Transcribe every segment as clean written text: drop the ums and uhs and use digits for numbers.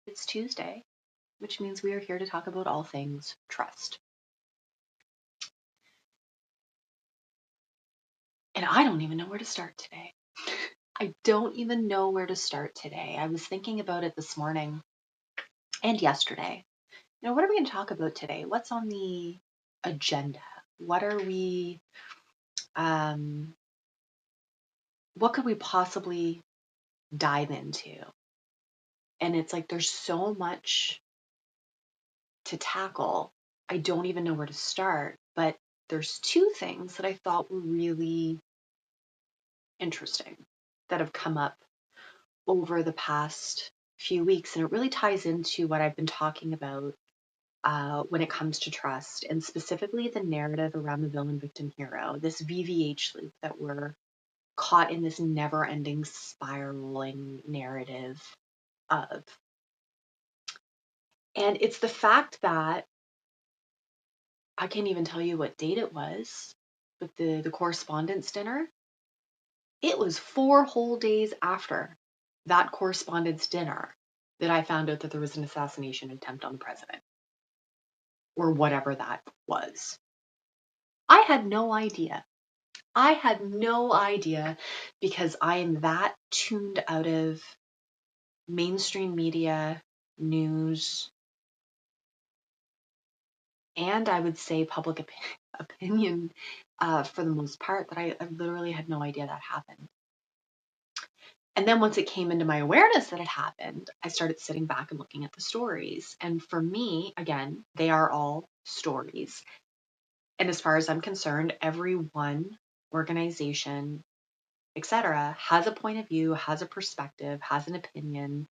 It's Tuesday, which means we are here to talk about all things trust. And I don't even know where to start today. I don't even know where to start today. I was thinking about it this morning and yesterday. What are we going to talk about today? What's on the agenda? What are we, what could we possibly dive into? And it's like there's so much to tackle. I don't even know where to start, but there's two things that I thought were really interesting that have come up over the past few weeks. And it really ties into what I've been talking about when it comes to trust, and specifically the narrative around the villain, victim, hero, this VVH loop that we're caught in, this never ending spiraling narrative of. And it's the fact that I can't even tell you what date it was, but the correspondence dinner, it was 4 whole days after that correspondence dinner that I found out that there was an assassination attempt on the president, or whatever that was. I had no idea. I had no idea because I am that tuned out of mainstream media, news, and I would say public opinion for the most part, that I literally had no idea that happened. And then once it came into my awareness that it happened, I started sitting back and looking at the stories. And for me, again, they are all stories. And as far as I'm concerned, every one, organization, etc., has a point of view, has a perspective, has an opinion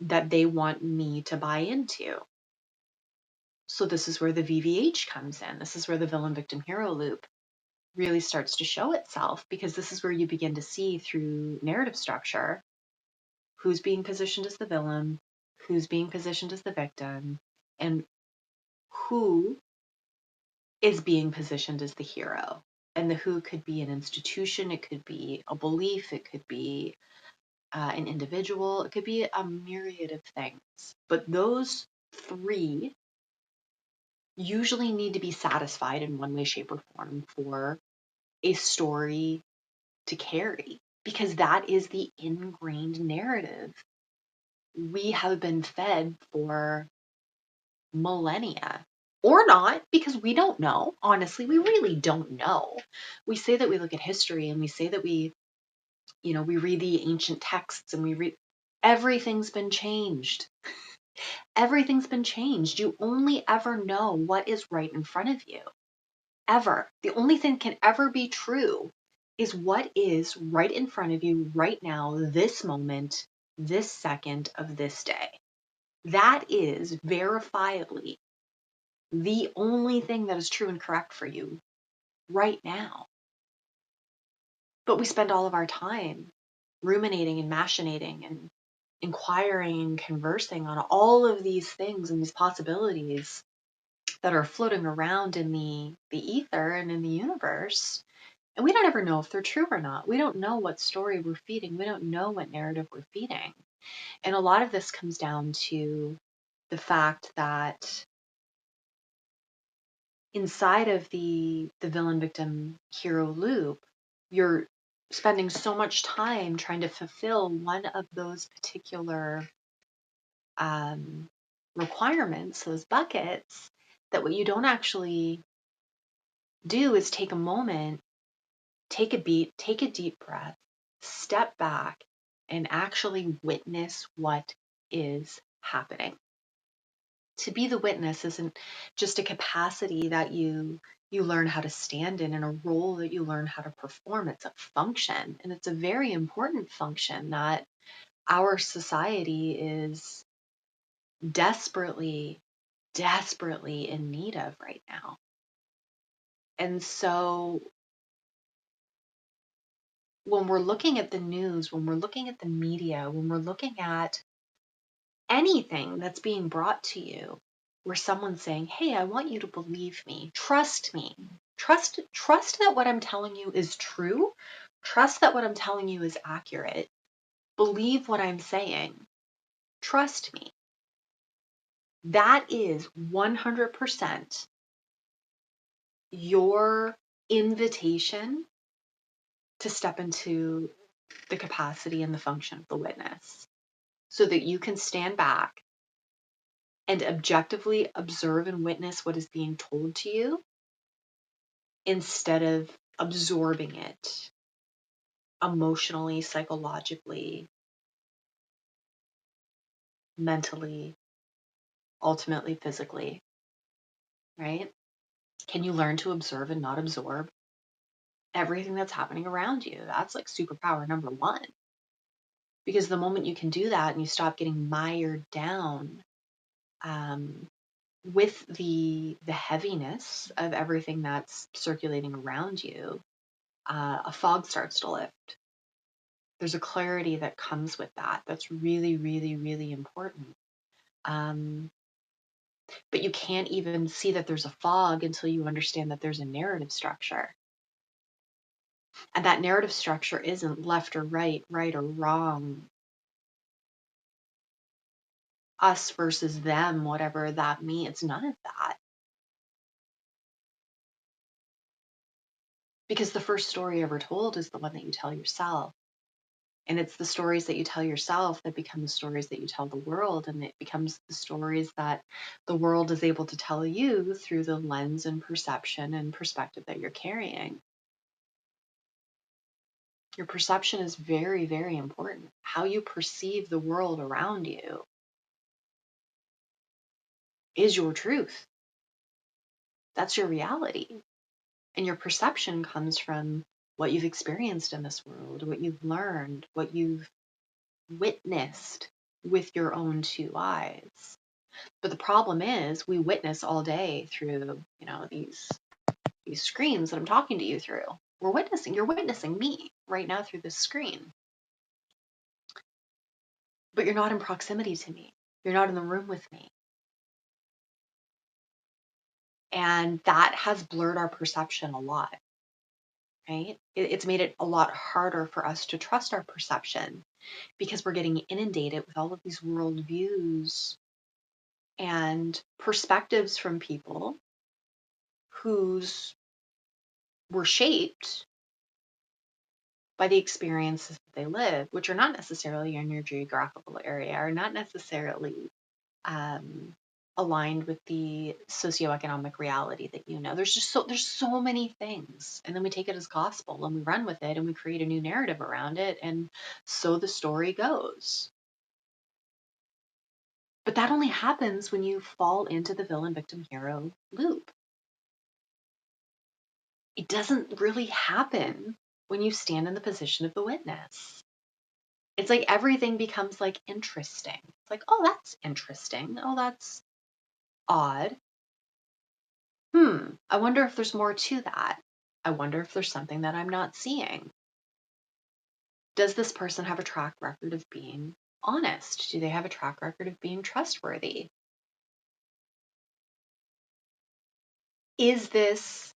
that they want me to buy into. So this is where the VVH comes in. This is where the villain, victim, hero loop really starts to show itself, because this is where you begin to see through narrative structure who's being positioned as the villain, who's being positioned as the victim, and who is being positioned as the hero. And the who could be an institution, it could be a belief, it could be an individual, it could be a myriad of things. But those three usually need to be satisfied in one way, shape, or form for a story to carry, because that is the ingrained narrative we have been fed for millennia. Or not, because we don't know. Honestly, we really don't know. We say that we look at history and we say that we read the ancient texts and we read. Everything's been changed. Everything's been changed. You only ever know what is right in front of you. Ever. The only thing that can ever be true is what is right in front of you right now, this moment, this second of this day. That is verifiably the only thing that is true and correct for you right now. But we spend all of our time ruminating and machinating and inquiring and conversing on all of these things and these possibilities that are floating around in the ether and in the universe. And we don't ever know if they're true or not. We don't know what story we're feeding. We don't know what narrative we're feeding. And a lot of this comes down to the fact that inside of the villain, victim, hero loop, you're spending so much time trying to fulfill one of those particular requirements, those buckets, that what you don't actually do is take a moment, take a beat, take a deep breath, step back, and actually witness what is happening. To be the witness isn't just a capacity that you learn how to stand in, and a role that you learn how to perform. It's a function, and it's a very important function that our society is desperately in need of right now. And so when we're looking at the news, when we're looking at the media, when we're looking at anything that's being brought to you, where someone's saying, hey, I want you to believe me, trust me, trust that what I'm telling you is true, trust that what I'm telling you is accurate, believe what I'm saying, trust me. That is 100% your invitation to step into the capacity and the function of the witness so that you can stand back and objectively observe and witness what is being told to you instead of absorbing it emotionally, psychologically, mentally, ultimately physically, right? Can you learn to observe and not absorb everything that's happening around you? That's like superpower number one. Because the moment you can do that and you stop getting mired down with the heaviness of everything that's circulating around you, a fog starts to lift. There's a clarity that comes with that. That's really, really, really important. But you can't even see that there's a fog until you understand that there's a narrative structure. And that narrative structure isn't left or right, right or wrong, us versus them, whatever that means. It's none of that. Because the first story ever told is the one that you tell yourself. And it's the stories that you tell yourself that become the stories that you tell the world. And it becomes the stories that the world is able to tell you through the lens and perception and perspective that you're carrying. Your perception is very, very important. How you perceive the world around you is your truth. That's your reality. And your perception comes from what you've experienced in this world, what you've learned, what you've witnessed with your own two eyes. But the problem is we witness all day through, these screens that I'm talking to you through. You're witnessing me right now through this screen. But you're not in proximity to me. You're not in the room with me. And that has blurred our perception a lot, right? It's made it a lot harder for us to trust our perception because we're getting inundated with all of these worldviews and perspectives from people whose were shaped by the experiences that they live, which are not necessarily in your geographical area, are not necessarily aligned with the socioeconomic reality that you know. There's so many things, and then we take it as gospel and we run with it and we create a new narrative around it, and so the story goes. But that only happens when you fall into the villain victim hero loop. It doesn't really happen when you stand in the position of the witness. It's like everything becomes like interesting. It's like, oh, that's interesting. Oh, that's odd. I wonder if there's more to that. I wonder if there's something that I'm not seeing. Does this person have a track record of being honest? Do they have a track record of being trustworthy? Is this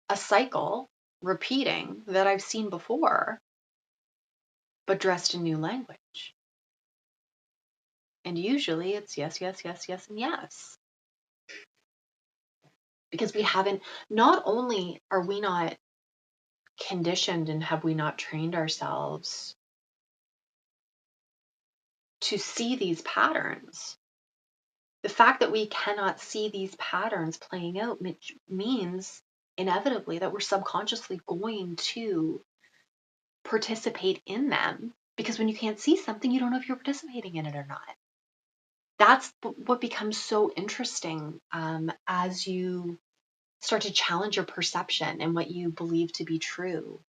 a cycle repeating that I've seen before, but dressed in new language? And usually it's yes, yes, yes, yes, and yes. Because we haven't, not only are we not conditioned and have we not trained ourselves to see these patterns, the fact that we cannot see these patterns playing out means inevitably that we're subconsciously going to participate in them, because when you can't see something, you don't know if you're participating in it or not. That's what becomes so interesting as you start to challenge your perception and what you believe to be true,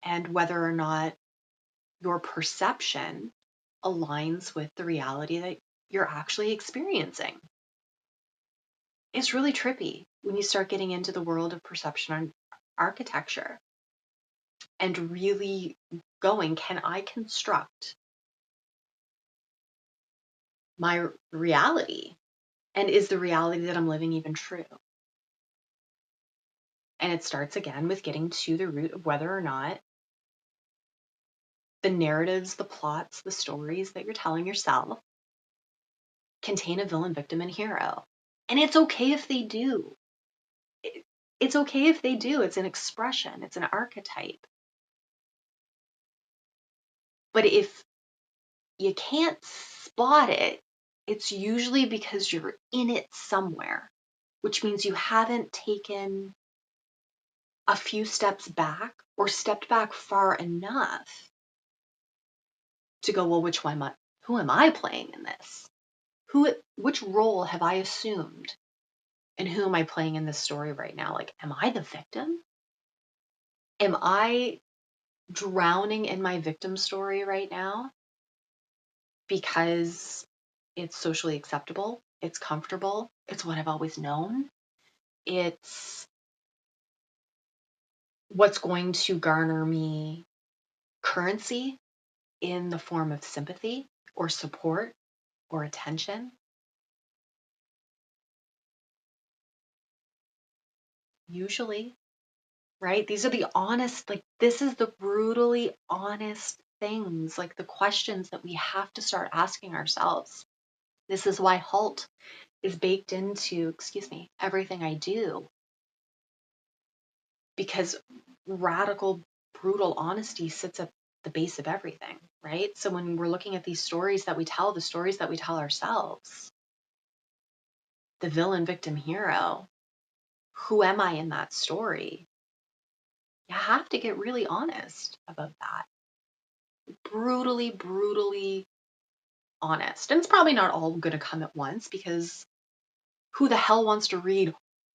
and whether or not your perception aligns with the reality that you're actually experiencing. It's really trippy when you start getting into the world of perception architecture and really going, can I construct my reality? And is the reality that I'm living even true? And it starts again with getting to the root of whether or not the narratives, the plots, the stories that you're telling yourself contain a villain, victim, and hero. And it's okay if they do. It's okay if they do. It's an expression, it's an archetype. But if you can't spot it, it's usually because you're in it somewhere, which means you haven't taken a few steps back or stepped back far enough to go, well, who am I playing in this? Which role have I assumed? And who am I playing in this story right now? Like, am I the victim? Am I drowning in my victim story right now because it's socially acceptable, it's comfortable, it's what I've always known, it's what's going to garner me currency in the form of sympathy or support or attention? Usually, right? These are the honest, like, this is the brutally honest things, like the questions that we have to start asking ourselves. This is why HALT is baked into, everything I do, because radical, brutal honesty sits at the base of everything, right? So when we're looking at these stories that we tell, the stories that we tell ourselves, the villain, victim, hero, who am I in that story? You have to get really honest about that. Brutally, brutally honest. And it's probably not all going to come at once, because who the hell wants to read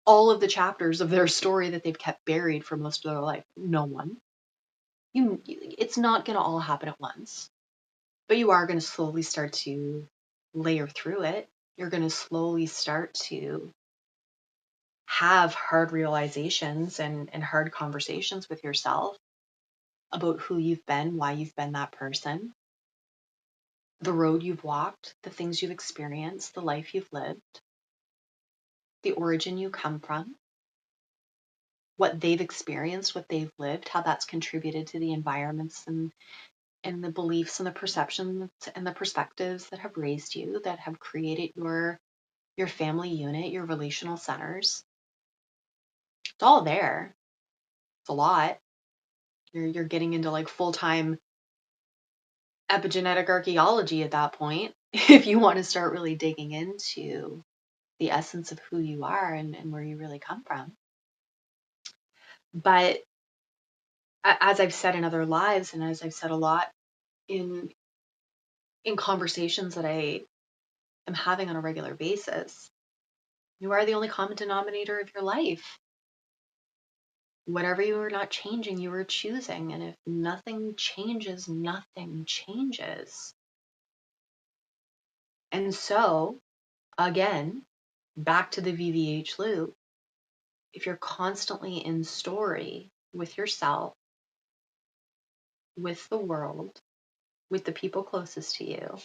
all of the chapters of their story that they've kept buried for most of their life? No one. It's not going to all happen at once, but you are going to slowly start to layer through it. You're going to slowly start to have hard realizations and hard conversations with yourself about who you've been, why you've been that person, the road you've walked, the things you've experienced, the life you've lived, the origin you come from, what they've experienced, what they've lived, how that's contributed to the environments and the beliefs and the perceptions and the perspectives that have raised you, that have created your family unit, your relational centers. It's all there. It's a lot. You're getting into like full-time epigenetic archaeology at that point, if you want to start really digging into the essence of who you are and where you really come from. But as I've said in other lives, and as I've said a lot in conversations that I am having on a regular basis, you are the only common denominator of your life. Whatever you are not changing, you are choosing. And if nothing changes, nothing changes. And so, again, back to the VVH loop, if you're constantly in story with yourself, with the world, with the people closest to you,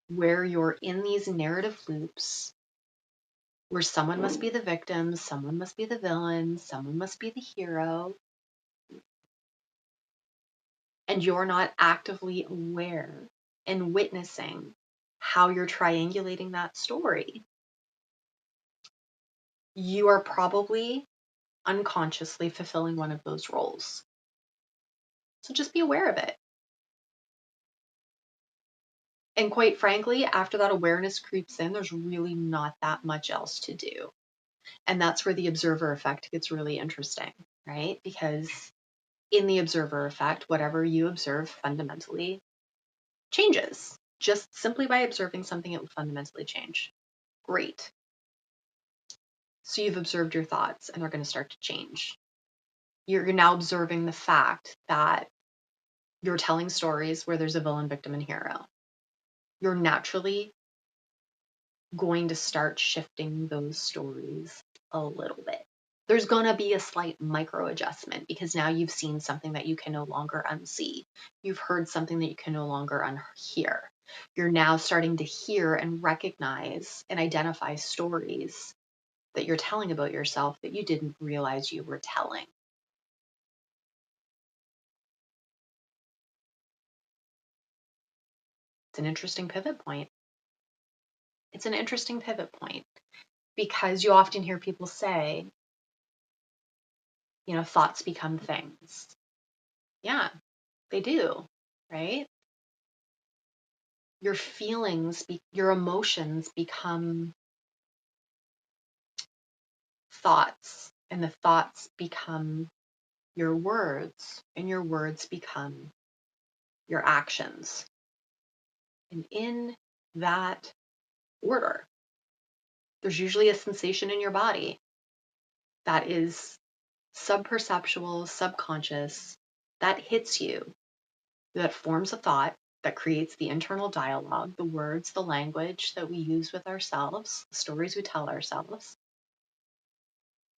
where you're in these narrative loops, where someone must be the victim, someone must be the villain, someone must be the hero, and you're not actively aware and witnessing how you're triangulating that story, you are probably unconsciously fulfilling one of those roles. So just be aware of it. And quite frankly, after that awareness creeps in, there's really not that much else to do. And that's where the observer effect gets really interesting, right? Because in the observer effect, whatever you observe fundamentally changes. Just simply by observing something, it will fundamentally change. Great. So you've observed your thoughts and they're going to start to change. You're now observing the fact that you're telling stories where there's a villain, victim, and hero. You're naturally going to start shifting those stories a little bit. There's going to be a slight micro adjustment because now you've seen something that you can no longer unsee. You've heard something that you can no longer unhear. You're now starting to hear and recognize and identify stories that you're telling about yourself that you didn't realize you were telling. It's an interesting pivot point. It's an interesting pivot point because you often hear people say, thoughts become things. Yeah, they do, right? Your feelings, your emotions become thoughts, and the thoughts become your words, and your words become your actions. And in that order, there's usually a sensation in your body that is subperceptual, subconscious, that hits you, that forms a thought, that creates the internal dialogue, the words, the language that we use with ourselves, the stories we tell ourselves.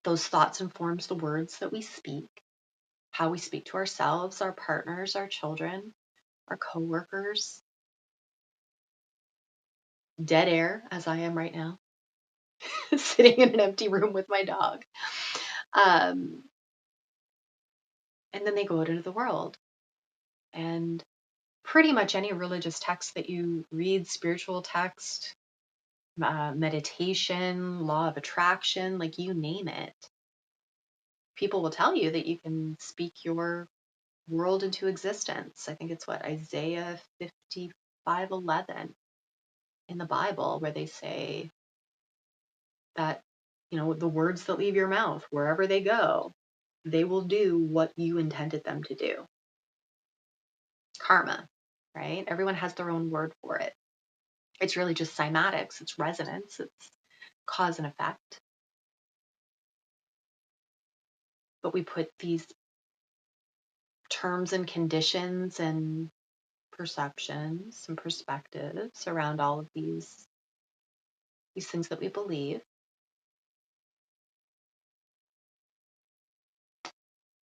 Those thoughts informs the words that we speak, how we speak to ourselves, our partners, our children, our coworkers. Dead air, as I am right now, sitting in an empty room with my dog. And then they go out into the world. And pretty much any religious text that you read, spiritual text, meditation, law of attraction, like you name it, people will tell you that you can speak your world into existence. I think it's Isaiah 55:11 in the Bible, where they say that, the words that leave your mouth, wherever they go, they will do what you intended them to do. Karma, right? Everyone has their own word for it. It's really just cymatics, it's resonance, it's cause and effect. But we put these terms and conditions and perceptions and perspectives around all of these things that we believe.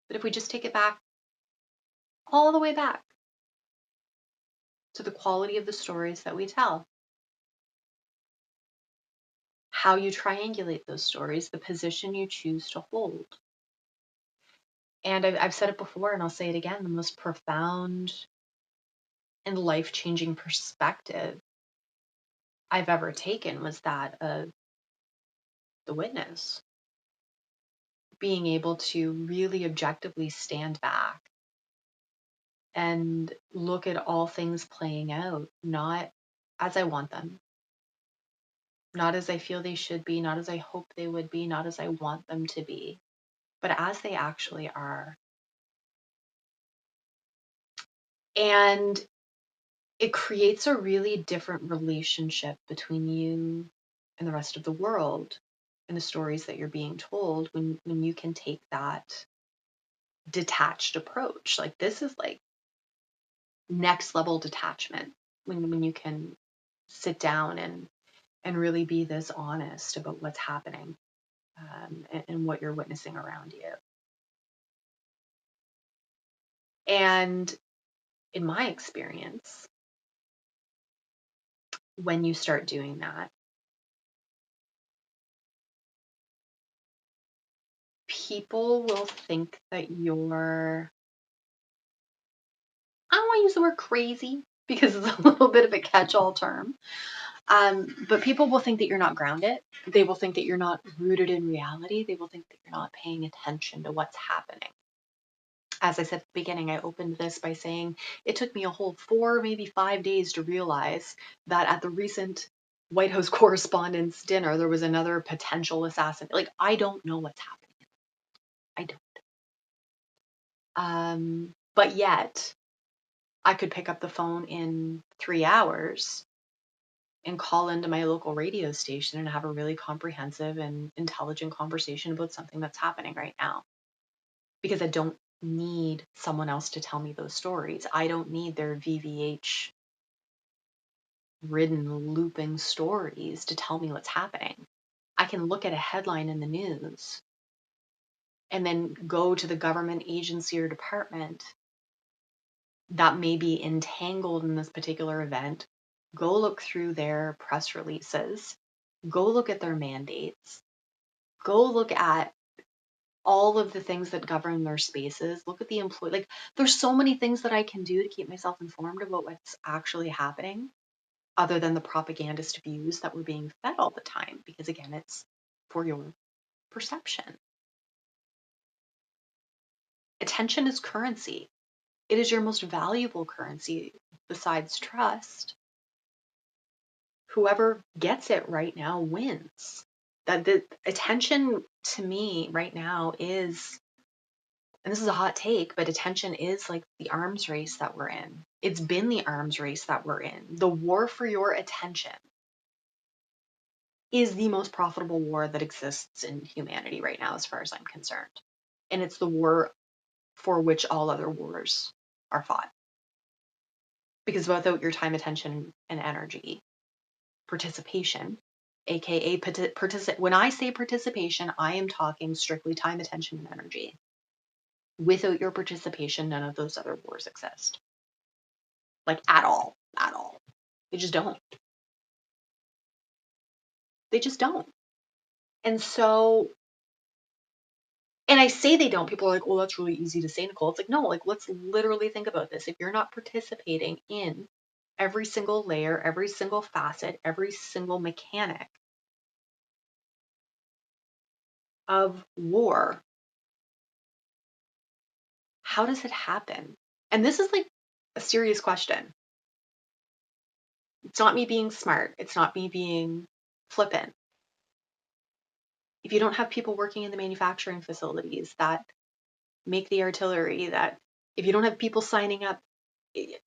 But if we just take it back, all the way back to the quality of the stories that we tell, how you triangulate those stories, the position you choose to hold. And I've said it before, and I'll say it again, the most profound and life-changing perspective I've ever taken was that of the witness. Being able to really objectively stand back and look at all things playing out, not as I want them, not as I feel they should be, not as I hope they would be, not as I want them to be, but as they actually are. And it creates a really different relationship between you and the rest of the world and the stories that you're being told when you can take that detached approach. Like, this is like next level detachment when you can sit down and really be this honest about what's happening, and what you're witnessing around you. And in my experience, when you start doing that, people will think that you're, I don't want to use the word crazy because it's a little bit of a catch-all term. But people will think that you're not grounded. They will think that you're not rooted in reality. They will think that you're not paying attention to what's happening. As I said at the beginning, I opened this by saying it took me a whole 4, maybe 5 days to realize that at the recent White House Correspondents' Dinner, there was another potential assassin. Like, I don't know what's happening. I don't. But yet, I could pick up the phone in 3 hours and call into my local radio station and have a really comprehensive and intelligent conversation about something that's happening right now. Because I don't need someone else to tell me those stories. I don't need their VVH ridden looping stories to tell me what's happening. I can look at a headline in the news and then go to the government agency or department that may be entangled in this particular event, go look through their press releases, go look at their mandates, go look at all of the things that govern their spaces, look at the employee. Like, there's so many things that I can do to keep myself informed about what's actually happening. other than the propagandist views that we're being fed all the time, because again, it's for your perception. Attention is currency. It is your most valuable currency besides trust. Whoever gets it right now wins. That the attention to me right now is, and this is a hot take, but attention is like the arms race that we're in. It's been the arms race that we're in. The war for your attention is the most profitable war that exists in humanity right now, as far as I'm concerned. And it's the war for which all other wars are fought. Because without your time, attention, and energy, participation, aka when I say participation, I am talking strictly time, attention, and energy. Without your participation, none of those other wars exist. Like at all. They just don't. They just don't. And so, and I say they don't, people are like, oh, that's really easy to say, Nicole. It's like, no, like, let's literally think about this. If you're not participating in every single layer, every single facet, every single mechanic of war, how does it happen? And this is like a serious question. It's not me being smart. It's not me being flippant. If you don't have people working in the manufacturing facilities that make the artillery, that if you don't have people signing up,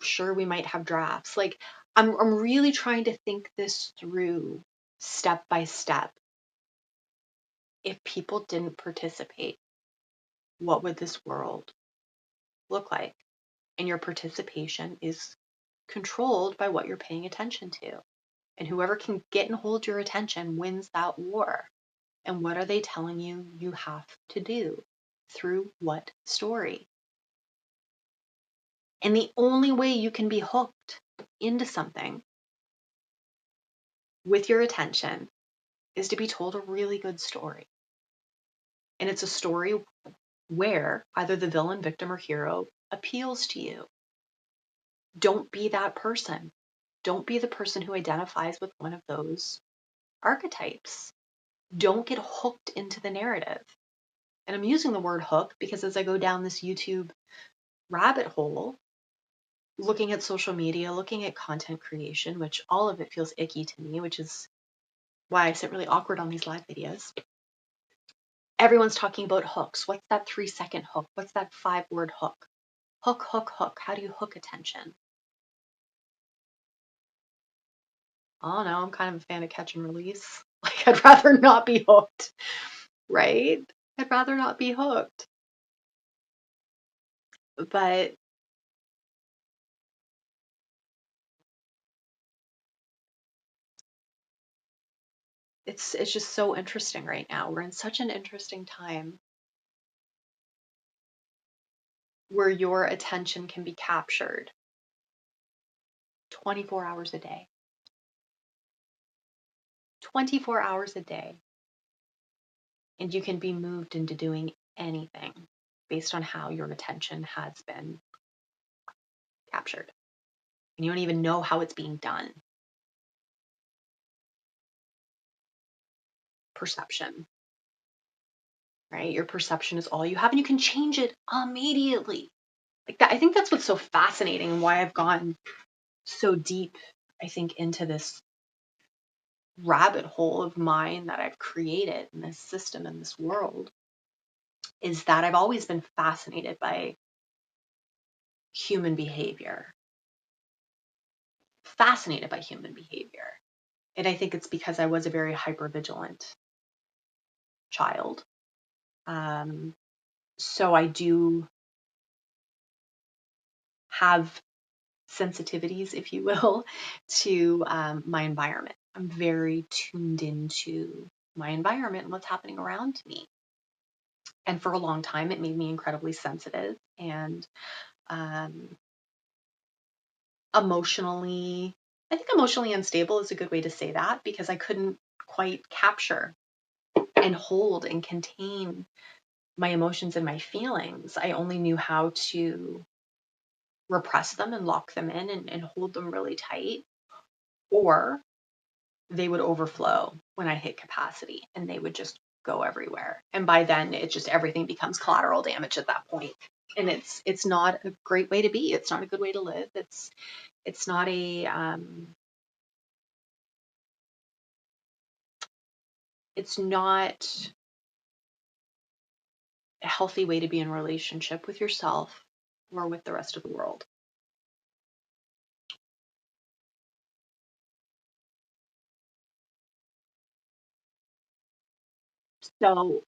sure, we might have drafts. Like, I'm really trying to think this through step by step. If people didn't participate, what would this world look like? And your participation is controlled by what you're paying attention to. And whoever can get and hold your attention wins that war. And what are they telling you you have to do? Through what story? And the only way you can be hooked into something with your attention is to be told a really good story. And it's a story where either the villain, victim, or hero appeals to you. Don't be that person. Don't be the person who identifies with one of those archetypes. Don't get hooked into the narrative. And I'm using the word hook because as I go down this YouTube rabbit hole, looking at social media, looking at content creation, which all of it feels icky to me, which is why I sit really awkward on these live videos. Everyone's talking about hooks. What's that 3-second hook? What's that 5-word hook? Hook, hook, hook. How do you hook attention? I don't know. I'm kind of a fan of catch and release. Like, I'd rather not be hooked, right? I'd rather not be hooked. But it's just so interesting right now. We're in such an interesting time where your attention can be captured 24 hours a day. 24 hours a day. And you can be moved into doing anything based on how your attention has been captured. And you don't even know how it's being done. Perception, right? Your perception is all you have, and you can change it immediately. Like that, I think that's what's so fascinating and why I've gone so deep, I think, into this rabbit hole of mine that I've created in this system, in this world, is that I've always been fascinated by human behavior. Fascinated by human behavior. And I think it's because I was a very hypervigilant child. So I do have sensitivities, if you will, to my environment. I'm very tuned into my environment and what's happening around me. And for a long time, it made me incredibly sensitive and emotionally unstable is a good way to say that, because I couldn't quite capture and hold and contain my emotions and my feelings. I only knew how to repress them and lock them in and hold them really tight. or they would overflow when I hit capacity and they would just go everywhere. And by then it just, everything becomes collateral damage at that point. And it's not a great way to be. It's not a good way to live. It's not it's not a healthy way to be in a relationship with yourself or with the rest of the world. So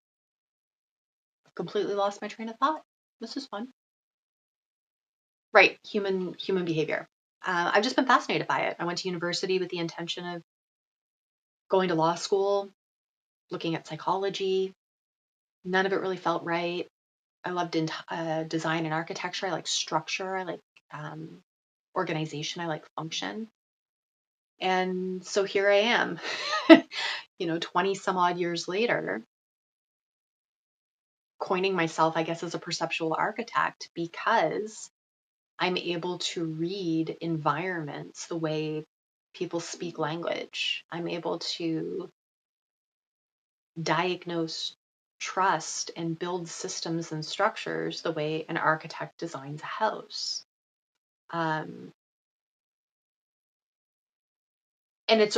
I've completely lost my train of thought. This is fun. Right, human behavior. I've just been fascinated by it. I went to university with the intention of going to law school, looking at psychology. None of it really felt right. I loved design and architecture. I like structure. I like organization. I like function. And so here I am, 20 some odd years later, coining myself, I guess, as a perceptual architect because I'm able to read environments the way people speak language. I'm able to diagnose trust and build systems and structures the way an architect designs a house. And it's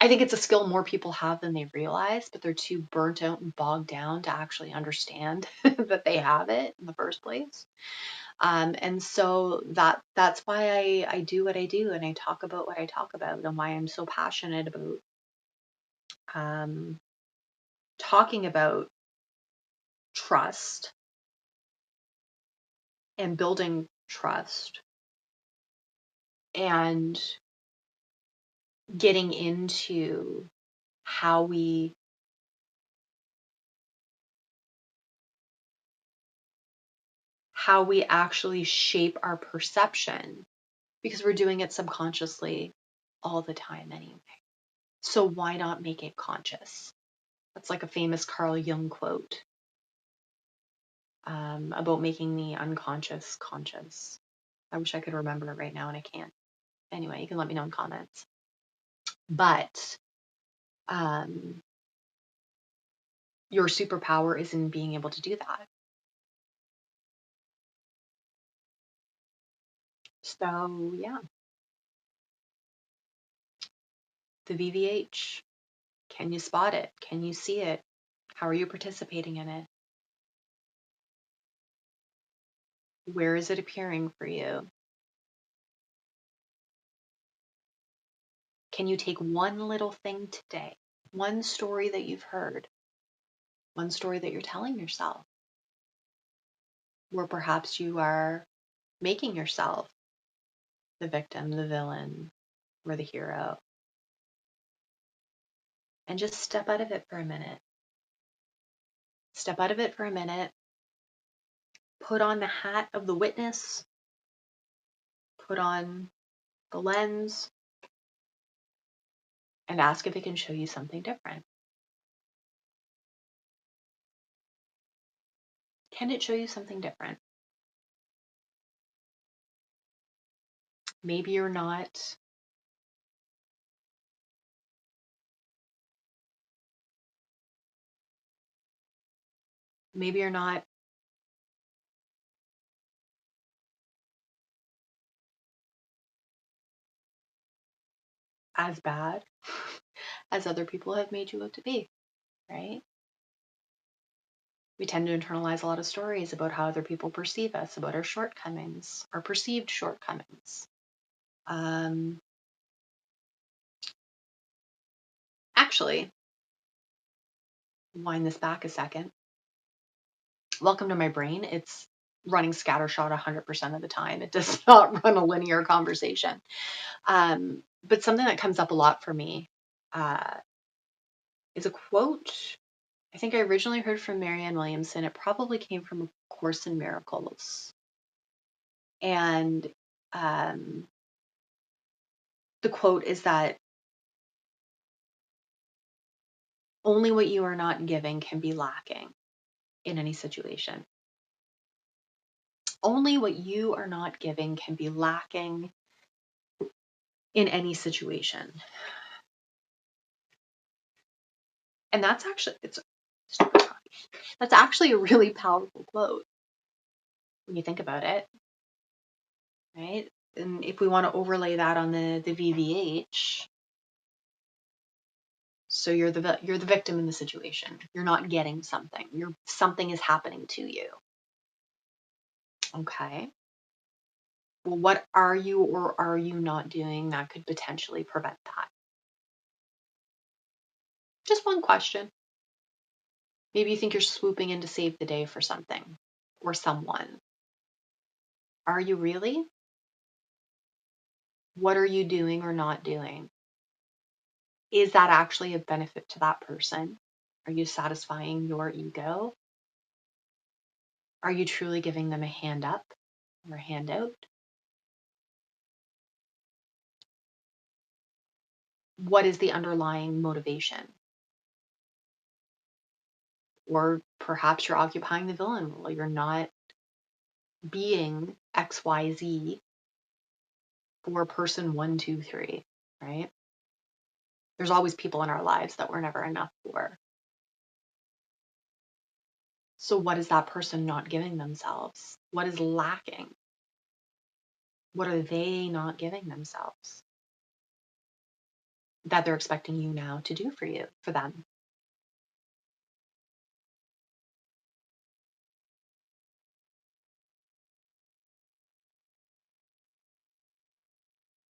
I think it's a skill more people have than they realize, but they're too burnt out and bogged down to actually understand that they have it in the first place. And so that's why I do what I do and I talk about what I talk about and why I'm so passionate about talking about trust and building trust and getting into how we actually shape our perception because we're doing it subconsciously all the time anyway. So why not make it conscious? That's like a famous Carl Jung quote about making the unconscious conscious. I wish I could remember it right now and I can't. Anyway, you can let me know in comments. But your superpower is in being able to do that. So yeah, the VVH. Can you spot it? Can you see it? How are you participating in it? Where is it appearing for you? Can you take one little thing today, one story that you've heard, one story that you're telling yourself, where perhaps you are making yourself the victim, the villain, or the hero, and just step out of it for a minute. Step out of it for a minute, put on the hat of the witness, put on the lens, and ask if it can show you something different. Can it show you something different? Maybe you're not maybe you're not as bad as other people have made you out to be, right? We tend to internalize a lot of stories about how other people perceive us, about our shortcomings, our perceived shortcomings. Actually, wind this back a second. Welcome to my brain. It's running scattershot 100% of the time. It does not run a linear conversation. But something that comes up a lot for me is a quote I think I originally heard from Marianne Williamson. It probably came from A Course in Miracles. And the quote is that only what you are not giving can be lacking in any situation. Only what you are not giving can be lacking in any situation. And that's actually a really powerful quote when you think about it, right? And if we want to overlay that on the VVH, so you're the victim in the situation. You're not getting something. Something is happening to you. Okay. Well, what are you or are you not doing that could potentially prevent that? Just one question. Maybe you think you're swooping in to save the day for something or someone. Are you really? What are you doing or not doing? Is that actually a benefit to that person? Are you satisfying your ego? Are you truly giving them a hand up or a handout? What is the underlying motivation? Or perhaps you're occupying the villain role. You're not being XYZ for person 1, 2, 3, right? There's always people in our lives that we're never enough for. So what is that person not giving themselves? What is lacking? What are they not giving themselves that they're expecting you now to do for them?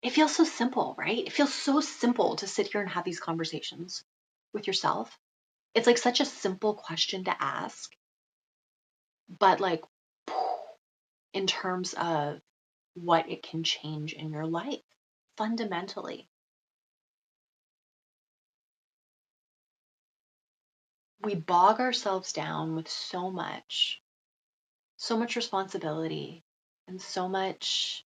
It feels so simple, right? It feels so simple to sit here and have these conversations with yourself. It's like such a simple question to ask, but like in terms of what it can change in your life fundamentally. We bog ourselves down with so much responsibility and so much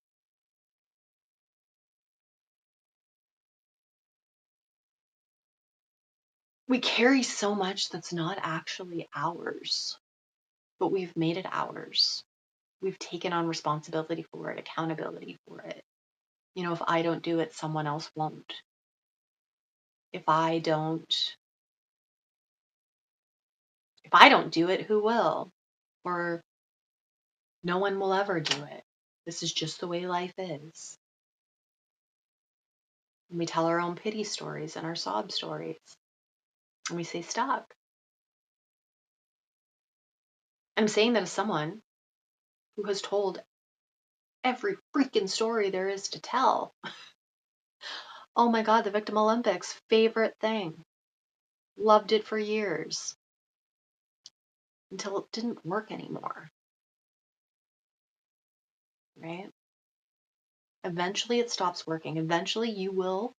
we carry so much that's not actually ours, but we've made it ours. We've taken on responsibility for it, accountability for it. You know, if I don't do it, someone else won't. If I don't do it, who will? Or no one will ever do it. This is just the way life is. And we tell our own pity stories and our sob stories. And we stay stuck. I'm saying that as someone who has told every freaking story there is to tell. Oh my God, the Victim Olympics, favorite thing. Loved it for years. Until it didn't work anymore. Right? Eventually it stops working. Eventually you will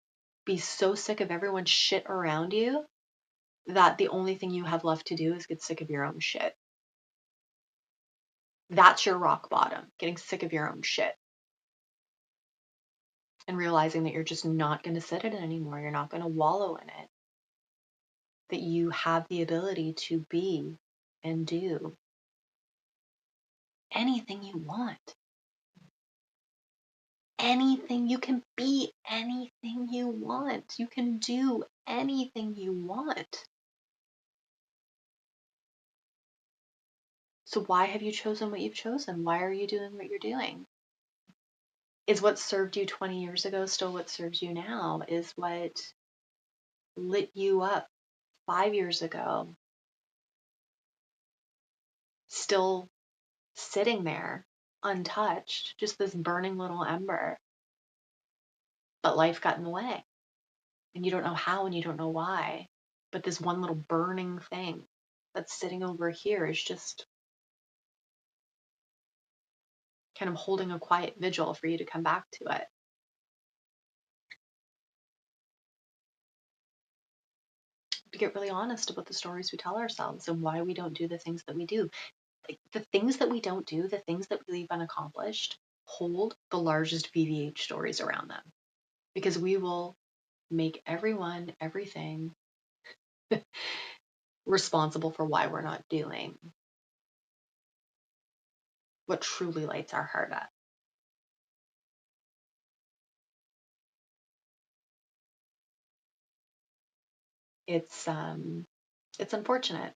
be so sick of everyone's shit around you that the only thing you have left to do is get sick of your own shit. That's your rock bottom, getting sick of your own shit. And realizing that you're just not going to sit in it anymore. You're not going to wallow in it. That you have the ability to be and do anything you want. Anything. You can be anything you want. You can do anything you want. So why have you chosen what you've chosen? Why are you doing what you're doing? Is what served you 20 years ago still what serves you now? Is what lit you up 5 years ago still sitting there untouched, just this burning little ember? But life got in the way. And you don't know how and you don't know why. But this one little burning thing that's sitting over here is just kind of holding a quiet vigil for you to come back to it. To get really honest about the stories we tell ourselves and why we don't do the things that we do. Like the things that we don't do, the things that we leave unaccomplished, hold the largest VVH stories around them. Because we will make everyone, everything responsible for why we're not doing what truly lights our heart up. it's unfortunate.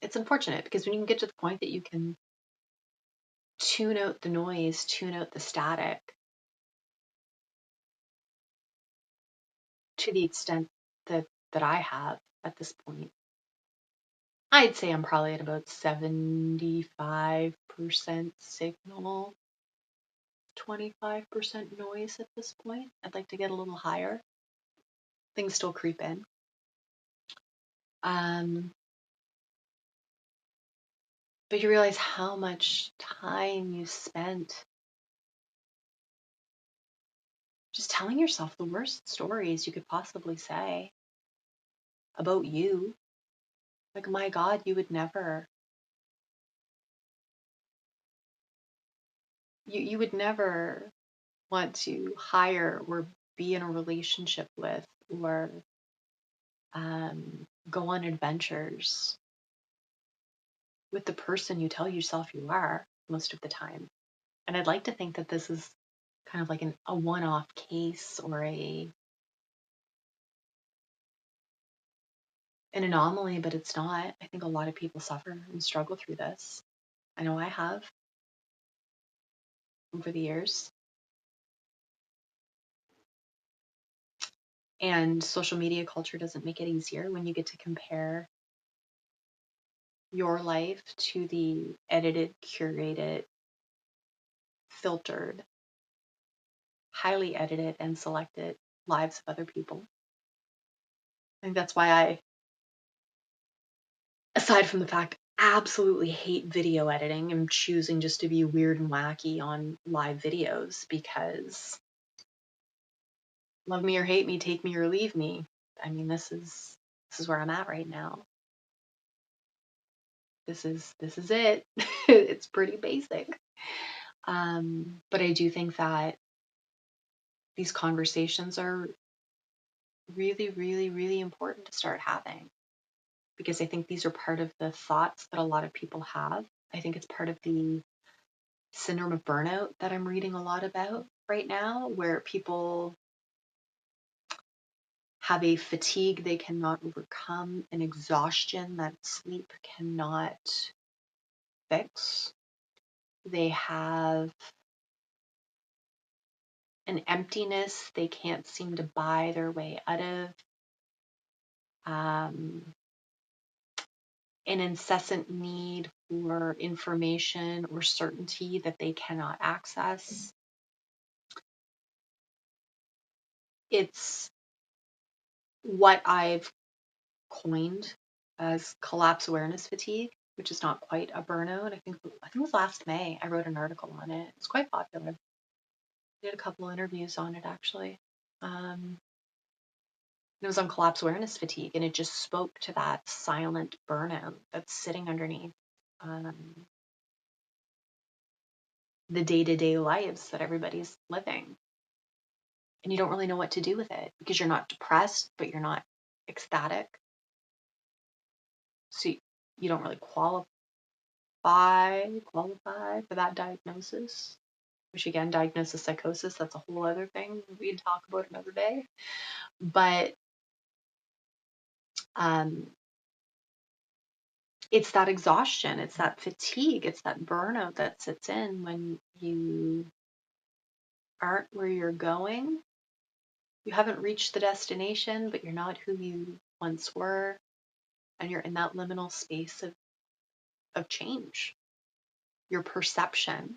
It's unfortunate because when you can get to the point that you can tune out the noise, tune out the static to the extent that I have at this point, I'd say I'm probably at about 75% signal, 25% noise at this point. I'd like to get a little higher. Things still creep in. But you realize how much time you spent just telling yourself the worst stories you could possibly say about you. Like, my God, you would never, you would never want to hire or be in a relationship with or go on adventures with the person you tell yourself you are most of the time. And I'd like to think that this is kind of like a one-off case or an anomaly, but it's not. I think a lot of people suffer and struggle through this. I know I have over the years. And social media culture doesn't make it easier when you get to compare your life to the edited, curated, filtered, highly edited and selected lives of other people. I think that's why I, aside from the fact I absolutely hate video editing, I'm choosing just to be weird and wacky on live videos because love me or hate me, take me or leave me. I mean, this is where I'm at right now. This is it. It's pretty basic. But I do think that these conversations are really, really, really important to start having because I think these are part of the thoughts that a lot of people have. I think it's part of the syndrome of burnout that I'm reading a lot about right now, where people have a fatigue they cannot overcome, an exhaustion that sleep cannot fix. They have an emptiness they can't seem to buy their way out of. An incessant need for information or certainty that they cannot access. It's what I've coined as collapse awareness fatigue, which is not quite a burnout. I think it was last May I wrote an article on it. It's quite popular. I did a couple interviews on it actually. It was on collapse awareness fatigue, and it just spoke to that silent burnout that's sitting underneath the day-to-day lives that everybody's living. And you don't really know what to do with it because you're not depressed, but you're not ecstatic. So you don't really qualify for that diagnosis, which again, diagnosis psychosis, that's a whole other thing we can talk about another day. But it's that exhaustion, it's that fatigue, it's that burnout that sits in when you aren't where you're going. You haven't reached the destination, but you're not who you once were. And you're in that liminal space of change. Your perception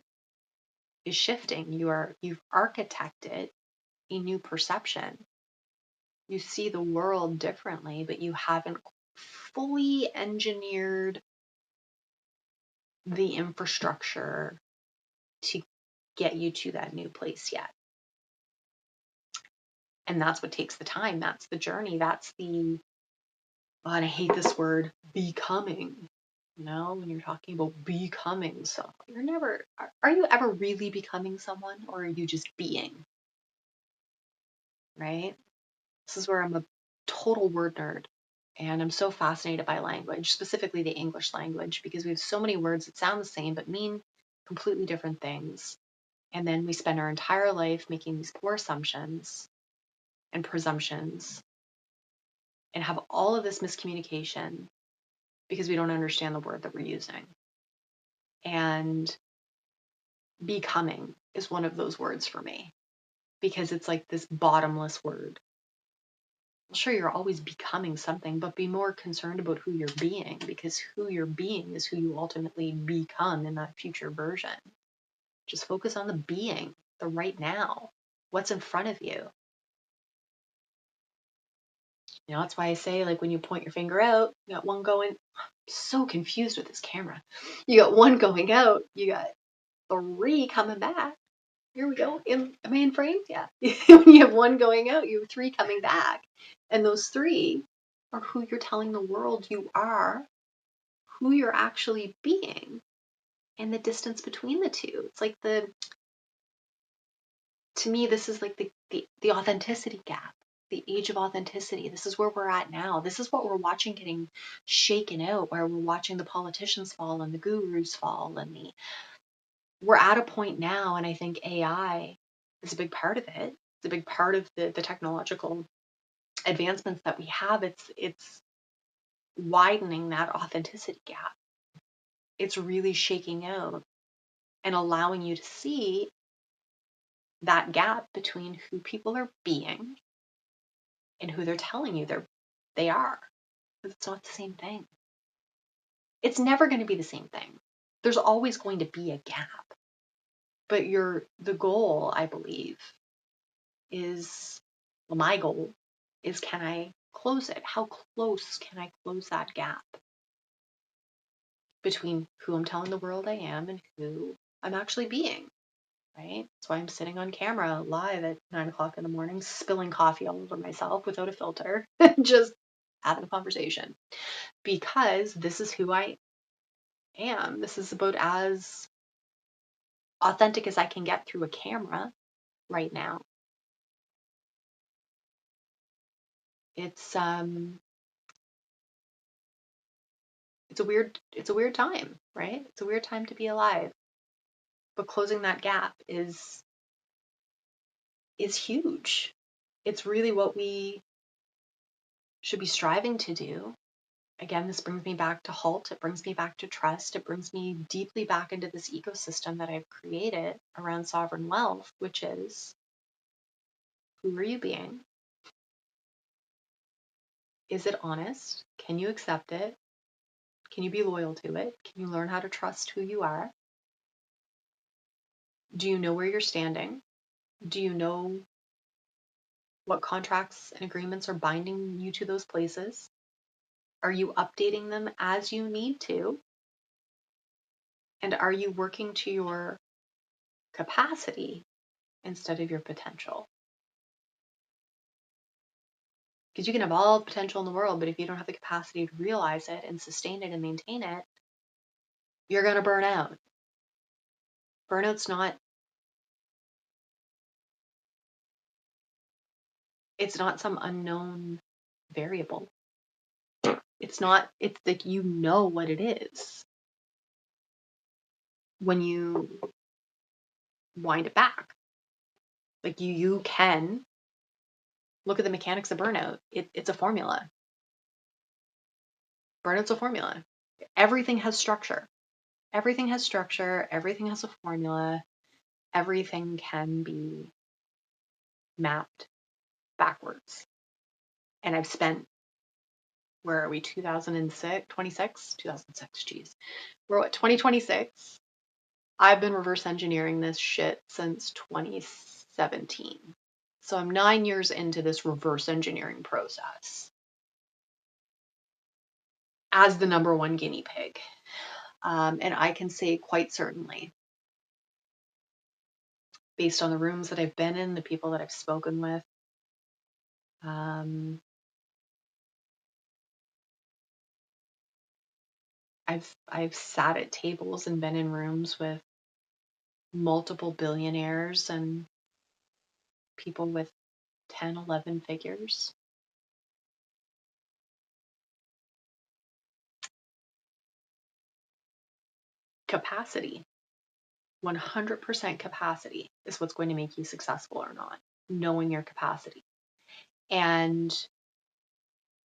is shifting. You've architected a new perception. You see the world differently, but you haven't fully engineered the infrastructure to get you to that new place yet. And that's what takes the time. That's the journey. That's the, and I hate this word, becoming. When you're talking about becoming someone, you're never, are you ever really becoming someone, or are you just being? Right? This is where I'm a total word nerd. And I'm so fascinated by language, specifically the English language, because we have so many words that sound the same but mean completely different things. And then we spend our entire life making these poor assumptions and presumptions and have all of this miscommunication because we don't understand the word that we're using. And becoming is one of those words for me, because it's like this bottomless word. Well, sure, you're always becoming something, but be more concerned about who you're being, because who you're being is who you ultimately become in that future version. Just focus on the being, the right now, what's in front of you. You know, that's why I say, like, when you point your finger out, you got one going. I'm so confused with this camera. You got one going out, you got 3 coming back. Here we go. Am I in frame? Yeah. When you have 1 going out, you have 3 coming back. And those 3 are who you're telling the world you are, who you're actually being, and the distance between the two. It's like to me, this is like the authenticity gap, the age of authenticity. This is where we're at now. This is what we're watching getting shaken out, where we're watching the politicians fall and the gurus fall, and we're at a point now, and I think AI is a big part of it. It's a big part of the technological advancements that we have. It's widening that authenticity gap. It's really shaking out and allowing you to see that gap between who people are being and who they're telling you they are. But it's not the same thing. It's never going to be the same thing. There's always going to be a gap. But the goal, I believe, is, well, my goal is, can I close it? How close can I close that gap between who I'm telling the world I am and who I'm actually being, right? That's why I'm sitting on camera live at 9 o'clock in the morning, spilling coffee all over myself without a filter, just having a conversation, because this is who I am. This is about as authentic as I can get through a camera right now. It's it's a weird time, right? It's a weird time to be alive. But closing that gap is huge. It's really what we should be striving to do. Again, this brings me back to HALT. It brings me back to trust. It brings me deeply back into this ecosystem that I've created around sovereign wealth, which is, who are you being? Is it honest? Can you accept it? Can you be loyal to it? Can you learn how to trust who you are? Do you know where you're standing? Do you know what contracts and agreements are binding you to those places? Are you updating them as you need to? And are you working to your capacity instead of your potential? Because you can have all the potential in the world, but if you don't have the capacity to realize it and sustain it and maintain it, you're going to burn out. Burnout's it's not some unknown variable. It's like, you know what it is when you wind it back. Like, you can look at the mechanics of burnout. It's a formula. Burnout's a formula. Everything has structure. Everything has structure. Everything has a formula. Everything can be mapped backwards. And I've spent, where are we, 2006, 2006, geez. We're at 2026. I've been reverse engineering this shit since 2017. So I'm 9 years into this reverse engineering process as the number 1 guinea pig. And I can say quite certainly, based on the rooms that I've been in, the people that I've spoken with, I've sat at tables and been in rooms with multiple billionaires and people with 10, 11 figures. Capacity, 100% capacity is what's going to make you successful or not, knowing your capacity. And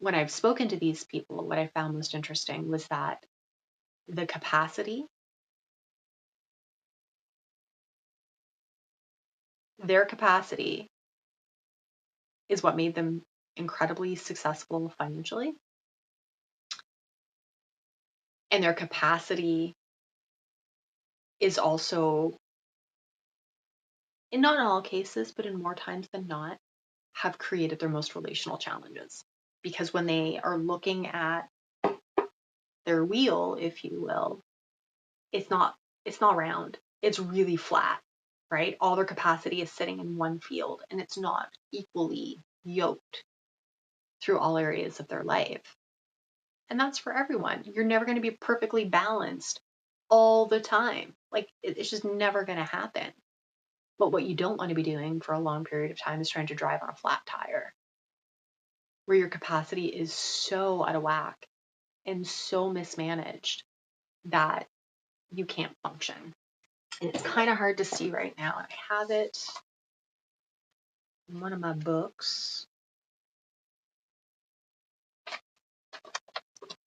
when I've spoken to these people, what I found most interesting was that the capacity, their capacity is what made them incredibly successful financially. And their capacity is also, in not in all cases, but in more times than not, have created their most relational challenges. Because when they are looking at their wheel, if you will, it's not round. It's really flat, right? All their capacity is sitting in one field, and it's not equally yoked through all areas of their life. And that's for everyone. You're never going to be perfectly balanced all the time. Like, it's just never going to happen. But what you don't want to be doing for a long period of time is trying to drive on a flat tire, where your capacity is so out of whack and so mismanaged that you can't function. And it's kind of hard to see right now. And I have it in one of my books.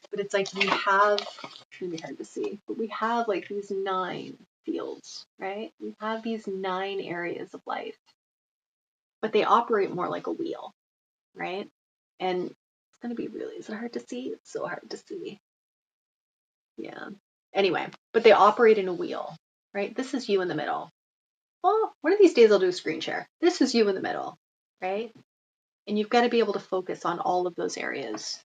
But it's like we have, it's really hard to see, but we have like these 9 fields, right? We have these 9 areas of life, but they operate more like a wheel, right? And it's going to be really, is it hard to see? It's so hard to see. Yeah. Anyway, but they operate in a wheel, right? This is you in the middle. Well, one of these days I'll do a screen share. This is you in the middle, right? And you've got to be able to focus on all of those areas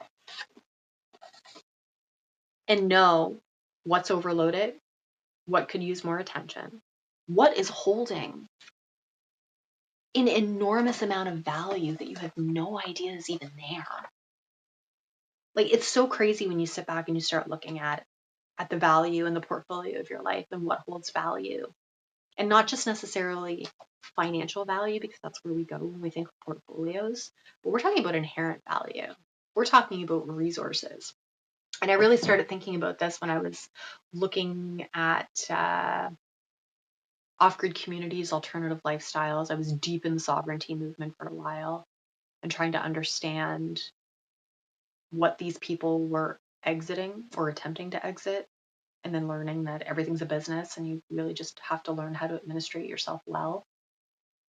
and know what's overloaded, what could use more attention, what is holding an enormous amount of value that you have no idea is even there. Like, it's so crazy when you sit back and you start looking at the value in the portfolio of your life and what holds value. And not just necessarily financial value, because that's where we go when we think of portfolios, but we're talking about inherent value. We're talking about resources. And I really started thinking about this when I was looking at off-grid communities, alternative lifestyles. I was deep in the sovereignty movement for a while and trying to understand what these people were exiting or attempting to exit, and then learning that everything's a business and you really just have to learn how to administrate yourself well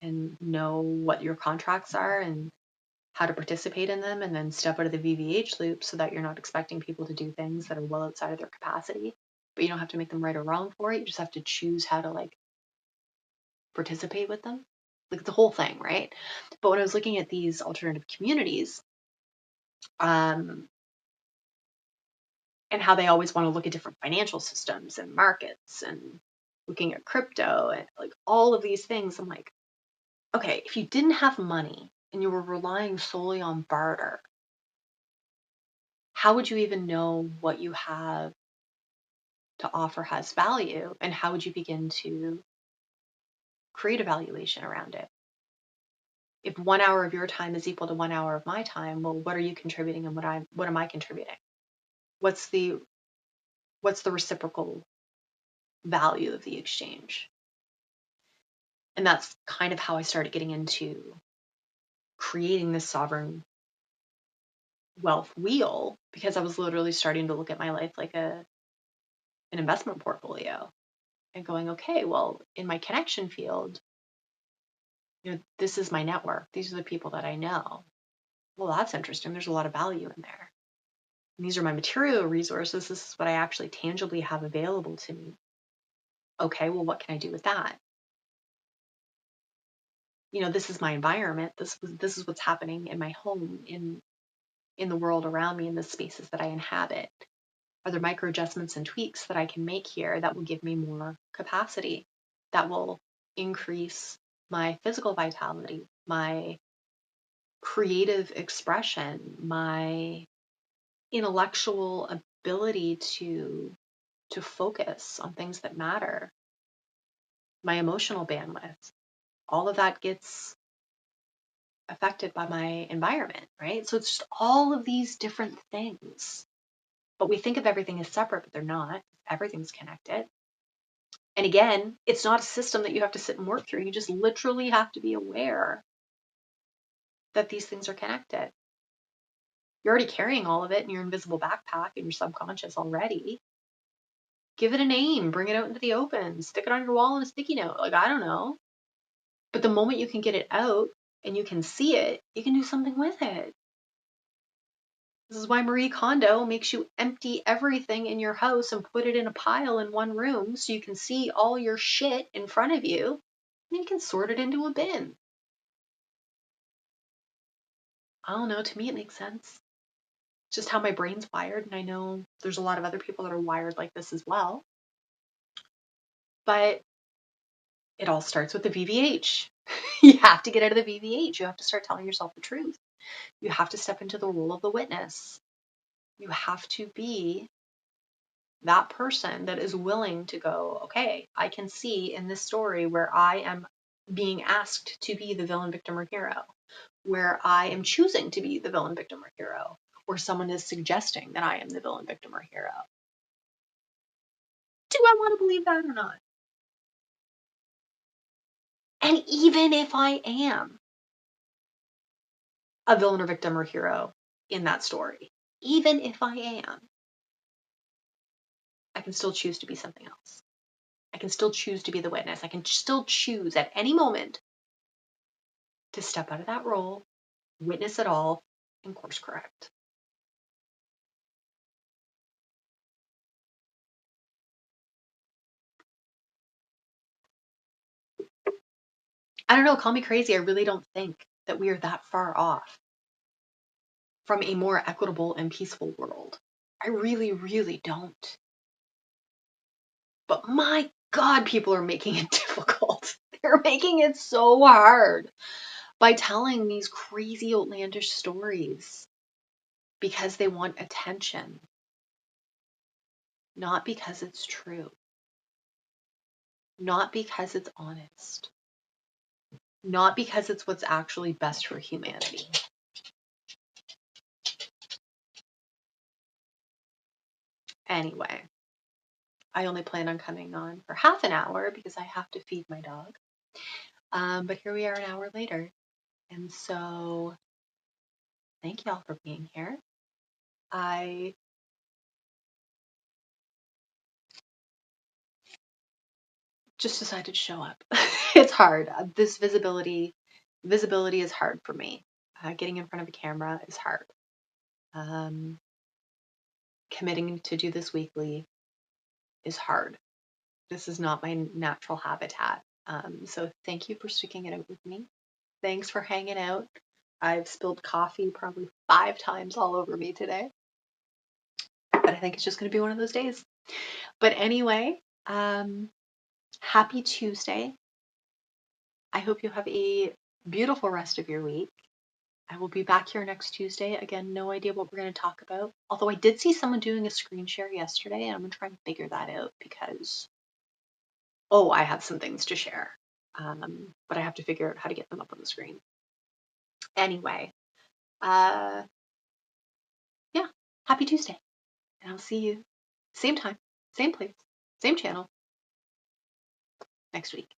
and know what your contracts are and how to participate in them, and then step out of the VVH loop so that you're not expecting people to do things that are well outside of their capacity, but you don't have to make them right or wrong for it. You just have to choose how to like participate with them, like the whole thing, right? But when I was looking at these alternative communities, and how they always want to look at different financial systems and markets and looking at crypto and like all of these things, I'm like, okay, if you didn't have money and you were relying solely on barter, how would you even know what you have to offer has value? And how would you begin to create a valuation around it? If 1 hour of your time is equal to 1 hour of my time, well, what are you contributing and what am I contributing? What's the reciprocal value of the exchange? And that's kind of how I started getting into creating this sovereign wealth wheel, because I was literally starting to look at my life like an investment portfolio and going, okay, well, in my connection field, this is my network. These are the people that I know. Well, that's interesting. There's a lot of value in there. And these are my material resources. This is what I actually tangibly have available to me. Okay, well, what can I do with that? This is my environment. This is what's happening in my home, in the world around me, in the spaces that I inhabit. Are there micro adjustments and tweaks that I can make here that will give me more capacity, that will increase my physical vitality, my creative expression, my intellectual ability to focus on things that matter, my emotional bandwidth? All of that gets affected by my environment, right? So it's just all of these different things. But we think of everything as separate, but they're not. Everything's connected. And again, it's not a system that you have to sit and work through. You just literally have to be aware that these things are connected. You're already carrying all of it in your invisible backpack in your subconscious already. Give it a name, bring it out into the open, stick it on your wall in a sticky note. Like, I don't know. But the moment you can get it out and you can see it, you can do something with it. This is why Marie Kondo makes you empty everything in your house and put it in a pile in one room so you can see all your shit in front of you and you can sort it into a bin. I don't know, to me it makes sense. It's just how my brain's wired, and I know there's a lot of other people that are wired like this as well. But it all starts with the VVH. You have to get out of the VVH. You have to start telling yourself the truth. You have to step into the role of the witness. You have to be that person that is willing to go, okay, I can see in this story where I am being asked to be the villain, victim, or hero, where I am choosing to be the villain, victim, or hero, or someone is suggesting that I am the villain, victim, or hero. Do I want to believe that or not? And even if I am a villain or victim or hero in that story, even if I am, I can still choose to be something else. I can still choose to be the witness. I can still choose at any moment to step out of that role, witness it all, and course correct. I don't know, call me crazy. I really don't think that we are that far off from a more equitable and peaceful world. I really, really don't. But my God, people are making it difficult. They're making it so hard by telling these crazy outlandish stories because they want attention, not because it's true, not because it's honest, not because it's what's actually best for humanity. Anyway, I only plan on coming on for half an hour because I have to feed my dog. But here we are an hour later. And so thank y'all for being here. I just decided to show up. It's hard. This visibility is hard for me. Getting in front of a camera is hard. Committing to do this weekly is hard. This is not my natural habitat. So thank you for sticking it out with me. Thanks for hanging out. I've spilled coffee probably 5 times all over me today. But I think it's just going to be one of those days. But anyway, happy Tuesday. I hope you have a beautiful rest of your week. I will be back here next Tuesday. Again, no idea what we're going to talk about. Although I did see someone doing a screen share yesterday, and I'm going to try and figure that out because, I have some things to share. But I have to figure out how to get them up on the screen. Anyway, yeah, happy Tuesday. And I'll see you same time, same place, same channel next week.